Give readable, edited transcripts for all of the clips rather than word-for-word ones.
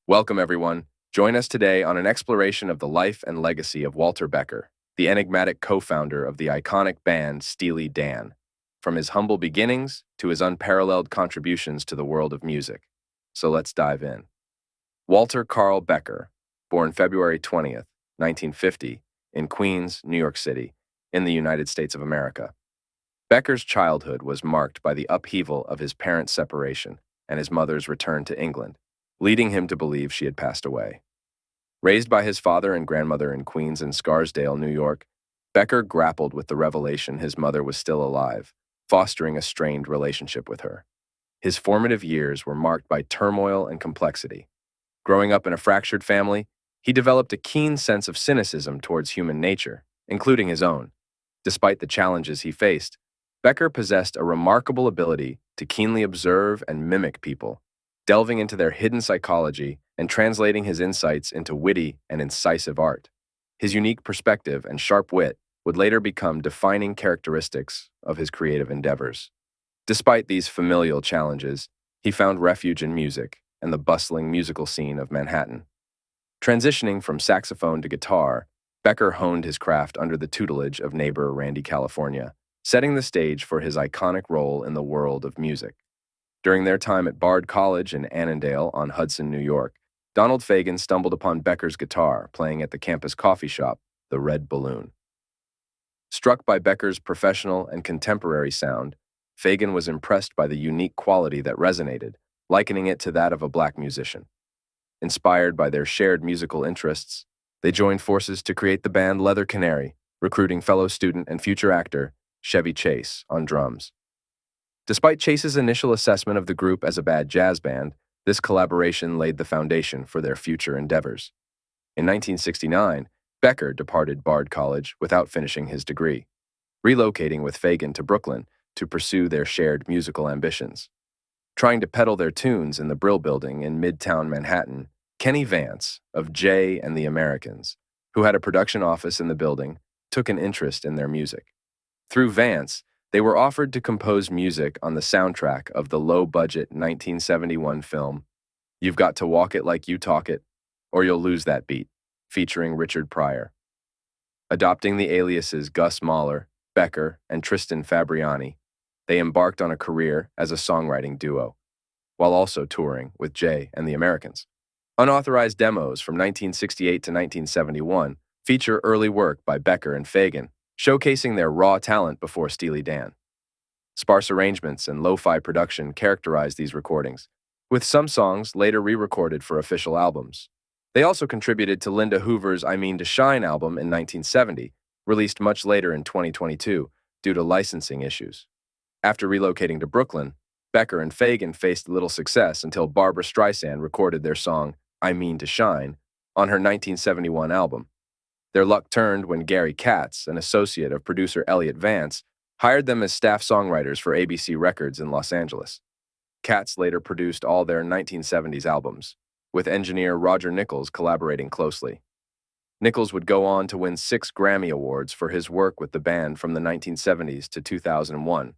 Welcome, everyone. Join us today on an exploration of the life and legacy of Walter Becker, the enigmatic co-founder of the iconic band Steely Dan, from his humble beginnings to his unparalleled contributions to the world of music. So let's dive in. Walter Carl Becker, born February 20th, 1950, in Queens, New York City, in the United States of America. Becker's childhood was marked by the upheaval of his parents' separation and his mother's return to England, leading him to believe she had passed away. Raised by his father and grandmother in Queens and Scarsdale, New York, Becker grappled with the revelation his mother was still alive, fostering a strained relationship with her. His formative years were marked by turmoil and complexity. Growing up in a fractured family, he developed a keen sense of cynicism towards human nature, including his own. Despite the challenges he faced, Becker possessed a remarkable ability to keenly observe and mimic people, delving into their hidden psychology and translating his insights into witty and incisive art. His unique perspective and sharp wit would later become defining characteristics of his creative endeavors. Despite these familial challenges, he found refuge in music and the bustling musical scene of Manhattan. Transitioning from saxophone to guitar, Becker honed his craft under the tutelage of neighbor Randy California, setting the stage for his iconic role in the world of music. During their time at Bard College in Annandale on Hudson, New York, Donald Fagen stumbled upon Becker's guitar playing at the campus coffee shop, the Red Balloon. Struck by Becker's professional and contemporary sound, Fagen was impressed by the unique quality that resonated, likening it to that of a black musician. Inspired by their shared musical interests, they joined forces to create the band Leather Canary, recruiting fellow student and future actor Chevy Chase on drums. Despite Chase's initial assessment of the group as a bad jazz band, this collaboration laid the foundation for their future endeavors. In 1969, Becker departed Bard College without finishing his degree, relocating with Fagen to Brooklyn to pursue their shared musical ambitions. Trying to peddle their tunes in the Brill Building in Midtown Manhattan, Kenny Vance of Jay&the Americans, who had a production office in the building, took an interest in their music. Through Vance, they were offered to compose music on the soundtrack of the low-budget 1971 film You've Got to Walk It Like You Talk It, or You'll Lose That Beat, featuring Richard Pryor. Adopting the aliases Gus Mahler, Becker, and Tristan Fabriani, they embarked on a career as a songwriting duo, while also touring with Jay&the Americans. Unauthorized demos from 1968 to 1971 feature early work by Becker and Fagen, showcasing their raw talent before Steely Dan. Sparse arrangements and lo-fi production characterize these recordings, with some songs later re-recorded for official albums. They also contributed to Linda Hoover's I Mean to Shine album in 1970, released much later in 2022 due to licensing issues. After relocating to Brooklyn, Becker and Fagen faced little success until Barbra Streisand recorded their song I Mean to Shine on her 1971 album. Their luck turned when Gary Katz, an associate of producer Elliot Vance, hired them as staff songwriters for ABC Records in Los Angeles. Katz later produced all their 1970s albums, with engineer Roger Nichols collaborating closely. Nichols would go on to win 6 Grammy Awards for his work with the band from the 1970s to 2001.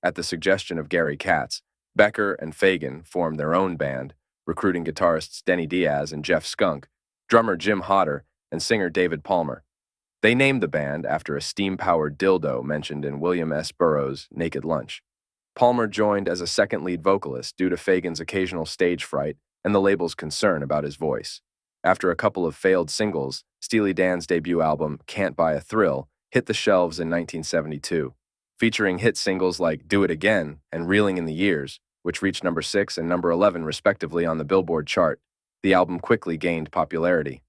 At the suggestion of Gary Katz, Becker and Fagen formed their own band, recruiting guitarists Denny Diaz and Jeff Skunk, drummer Jim Hodder, and singer David Palmer. They named the band after a steam-powered dildo mentioned in William S. Burroughs' Naked Lunch. Palmer joined as a second lead vocalist due to Fagen's occasional stage fright and the label's concern about his voice. After a couple of failed singles, Steely Dan's debut album, Can't Buy a Thrill, hit the shelves in 1972, featuring hit singles like Do It Again and Reeling in the Years, which reached number 6 and number 11 respectively on the Billboard chart. The album quickly gained popularity.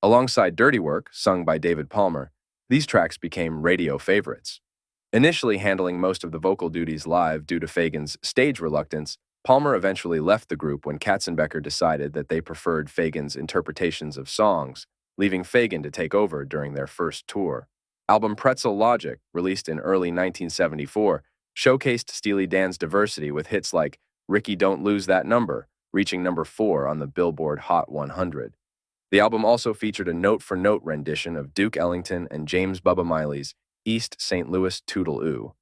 Alongside Dirty Work, sung by David Palmer, these tracks became radio favorites. Initially handling most of the vocal duties live due to Fagen's stage reluctance, Palmer eventually left the group when Katz and Becker decided that they preferred Fagen's interpretations of songs, leaving Fagen to take over during their first tour. Album Pretzel Logic, released in early 1974, showcased Steely Dan's diversity with hits like Ricky Don't Lose That Number, reaching number 4 on the Billboard Hot 100. The album also featured a note-for-note rendition of Duke Ellington and James Bubba Miley's East St. Louis Toodle-Oo.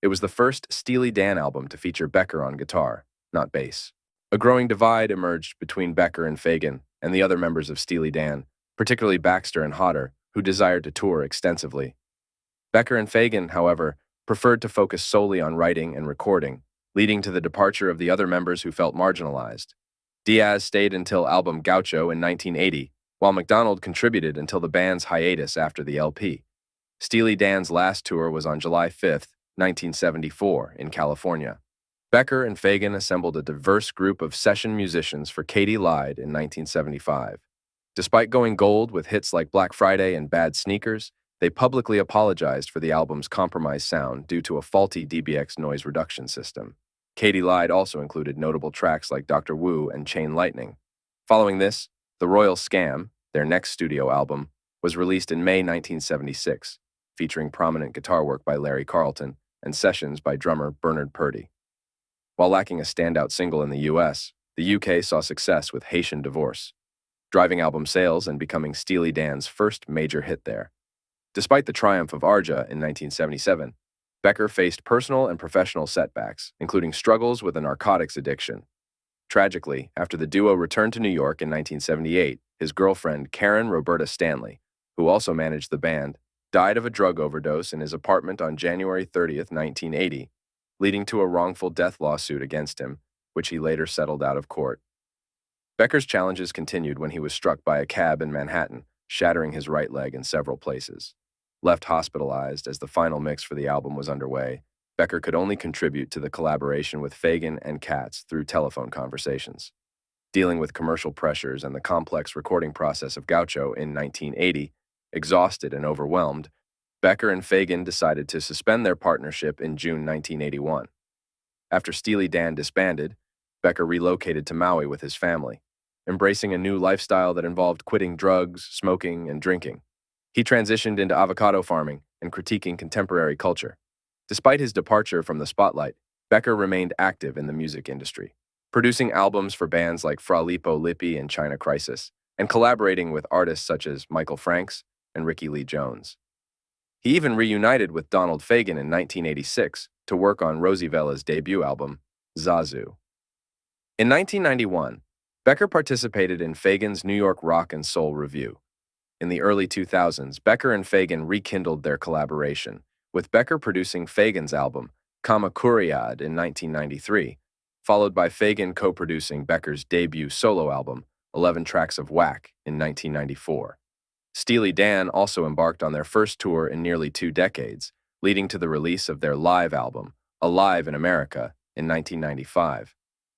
It was the first Steely Dan album to feature Becker on guitar, not bass. A growing divide emerged between Becker and Fagen and the other members of Steely Dan, particularly Baxter and Hodder, who desired to tour extensively. Becker and Fagen, however, preferred to focus solely on writing and recording, leading to the departure of the other members who felt marginalized. Diaz stayed until album Gaucho in 1980, while McDonald contributed until the band's hiatus after the LP. Steely Dan's last tour was on July 5, 1974, in California. Becker and Fagen assembled a diverse group of session musicians for Katy Lied in 1975. Despite going gold with hits like Black Friday and Bad Sneakers, they publicly apologized for the album's compromised sound due to a faulty DBX noise reduction system. Katy Lied also included notable tracks like Dr. Wu and Chain Lightning. Following this, The Royal Scam, their next studio album, was released in May 1976, featuring prominent guitar work by Larry Carlton and sessions by drummer Bernard Purdie. While lacking a standout single in the US, the UK saw success with Haitian Divorce, driving album sales and becoming Steely Dan's first major hit there. Despite the triumph of Arja in 1977, Becker faced personal and professional setbacks, including struggles with a narcotics addiction. Tragically, after the duo returned to New York in 1978, his girlfriend, Karen Roberta Stanley, who also managed the band, died of a drug overdose in his apartment on January 30, 1980, leading to a wrongful death lawsuit against him, which he later settled out of court. Becker's challenges continued when he was struck by a cab in Manhattan, shattering his right leg in several places. Left hospitalized as the final mix for the album was underway, Becker could only contribute to the collaboration with Fagen and Katz through telephone conversations. Dealing with commercial pressures and the complex recording process of Gaucho in 1980, exhausted and overwhelmed, Becker and Fagen decided to suspend their partnership in June 1981. After Steely Dan disbanded, Becker relocated to Maui with his family, embracing a new lifestyle that involved quitting drugs, smoking, and drinking. He transitioned into avocado farming and critiquing contemporary culture. Despite his departure from the spotlight, Becker remained active in the music industry, producing albums for bands like Fra Lippo Lippi and China Crisis, and collaborating with artists such as Michael Franks and Ricky Lee Jones. He even reunited with Donald Fagen in 1986 to work on Rosie Vella's debut album, Zazu. In 1991, Becker participated in Fagen's New York Rock and Soul Review. In the early 2000s, Becker and Fagen rekindled their collaboration, with Becker producing Fagen's album, Kamakuriad, in 1993, followed by Fagen co-producing Becker's debut solo album, 11 Tracks of Whack, in 1994. Steely Dan also embarked on their first tour in nearly 2 decades, leading to the release of their live album, Alive in America, in 1995.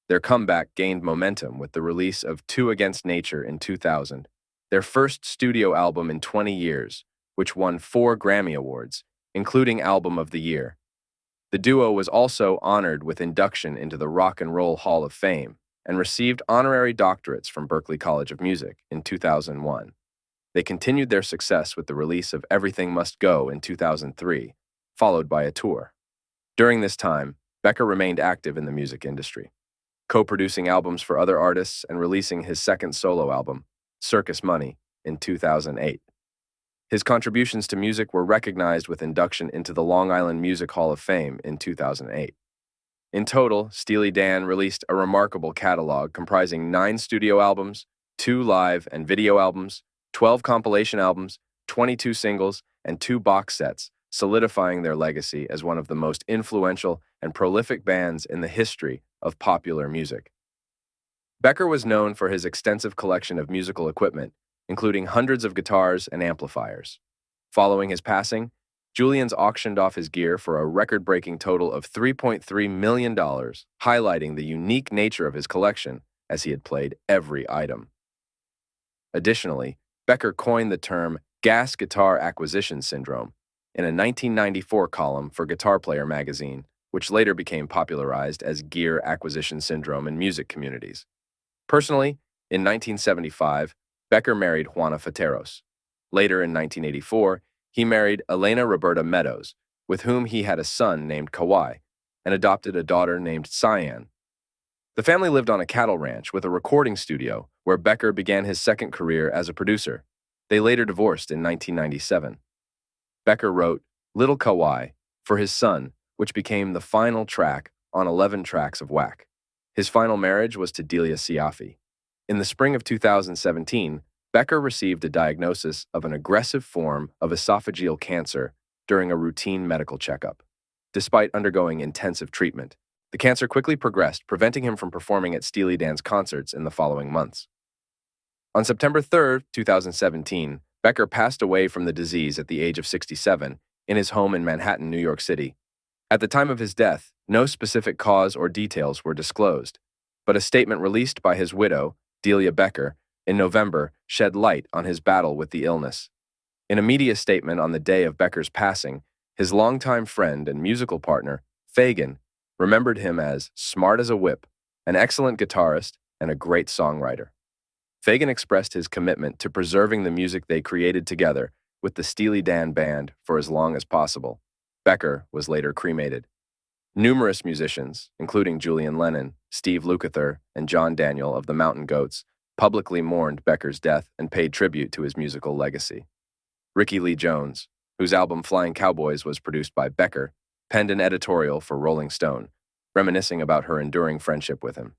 Their comeback gained momentum with the release of Two Against Nature in 2000, their first studio album in 20 years, which won 4 Grammy Awards, including Album of the Year. The duo was also honored with induction into the Rock and Roll Hall of Fame and received honorary doctorates from Berklee College of Music in 2001. They continued their success with the release of Everything Must Go in 2003, followed by a tour. During this time, Becker remained active in the music industry, co-producing albums for other artists and releasing his second solo album, Circus Money, in 2008. His contributions to music were recognized with induction into the Long Island Music Hall of Fame in 2008. In total, Steely Dan released a remarkable catalog comprising 9 studio albums, 2 live and video albums, 12 compilation albums, 22 singles, and 2 box sets, solidifying their legacy as one of the most influential and prolific bands in the history of popular music. Becker was known for his extensive collection of musical equipment, including hundreds of guitars and amplifiers. Following his passing, Julian's auctioned off his gear for a record-breaking total of $3.3 million, highlighting the unique nature of his collection as he had played every item. Additionally, Becker coined the term gas guitar acquisition syndrome in a 1994 column for Guitar Player magazine, which later became popularized as gear acquisition syndrome in music communities. Personally, in 1975, Becker married Juana Fateros. Later in 1984, he married Elena Roberta Meadows, with whom he had a son named Kawhi, and adopted a daughter named Cyan. The family lived on a cattle ranch with a recording studio where Becker began his second career as a producer. They later divorced in 1997. Becker wrote Little Kawhi for his son, which became the final track on 11 Tracks of Whack. His final marriage was to Delia Siafi. In the spring of 2017, Becker received a diagnosis of an aggressive form of esophageal cancer during a routine medical checkup. Despite undergoing intensive treatment, the cancer quickly progressed, preventing him from performing at Steely Dan's concerts in the following months. On September 3, 2017, Becker passed away from the disease at the age of 67 in his home in Manhattan, New York City. At the time of his death, no specific cause or details were disclosed, but a statement released by his widow, Delia Becker, in November shed light on his battle with the illness. In a media statement on the day of Becker's passing, his longtime friend and musical partner, Fagan, remembered him as smart as a whip, an excellent guitarist, and a great songwriter. Fagan expressed his commitment to preserving the music they created together with the Steely Dan band for as long as possible. Becker was later cremated. Numerous musicians, including Julian Lennon, Steve Lukather, and John Daniel of the Mountain Goats, publicly mourned Becker's death and paid tribute to his musical legacy. Ricky Lee Jones, whose album Flying Cowboys was produced by Becker, penned an editorial for Rolling Stone, reminiscing about her enduring friendship with him.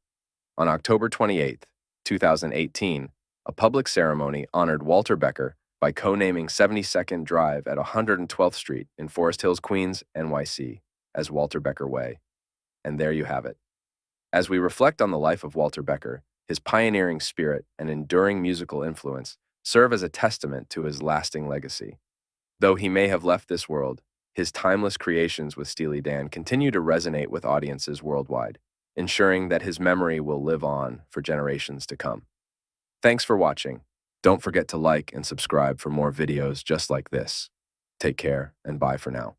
On October 28, 2018, a public ceremony honored Walter Becker by co-naming 72nd Drive at 112th Street in Forest Hills, Queens, NYC, as Walter Becker Way. And there you have it. As we reflect on the life of Walter Becker, his pioneering spirit and enduring musical influence serve as a testament to his lasting legacy. Though he may have left this world, his timeless creations with Steely Dan continue to resonate with audiences worldwide, ensuring that his memory will live on for generations to come. Thanks for watching. Don't forget to like and subscribe for more videos just like this. Take care and bye for now.